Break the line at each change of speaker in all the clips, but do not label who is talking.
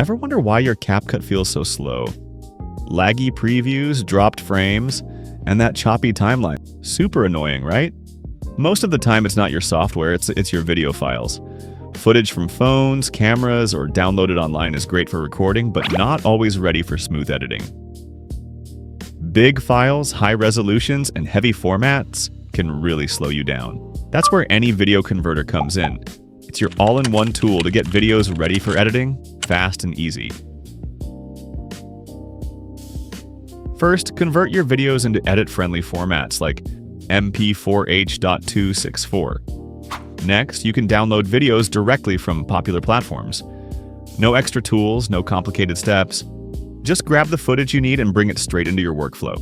Ever wonder why your CapCut feels so slow? Laggy previews, dropped frames, and that choppy timeline. Super annoying, right? Most of the time it's not your software, it's your video files. Footage from phones, cameras, or downloaded online is great for recording, but not always ready for smooth editing. Big files, high resolutions, and heavy formats can really slow you down. That's where any video converter comes in. It's your all-in-one tool to get videos ready for editing, fast and easy. First, convert your videos into edit-friendly formats like MP4H.264. Next, you can download videos directly from popular platforms. No extra tools, no complicated steps. Just grab the footage you need and bring it straight into your workflow.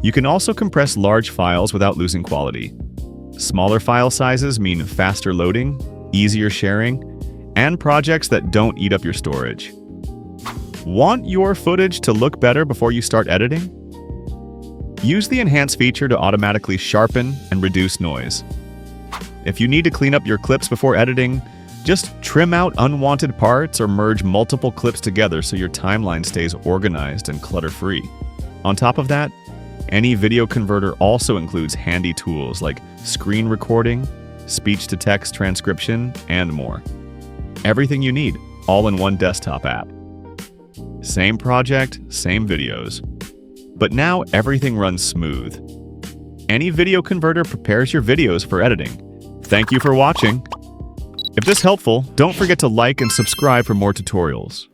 You can also compress large files without losing quality. Smaller file sizes mean faster loading, easier sharing, and projects that don't eat up your storage. Want your footage to look better before you start editing? Use the Enhance feature to automatically sharpen and reduce noise. If you need to clean up your clips before editing, just trim out unwanted parts or merge multiple clips together so your timeline stays organized and clutter-free. On top of that, any video converter also includes handy tools like screen recording, speech-to-text transcription, and more. Everything you need, all in one desktop app. Same project, same videos. But now everything runs smooth. Any video converter prepares your videos for editing. Thank you for watching. If this is helpful, don't forget to like and subscribe for more tutorials.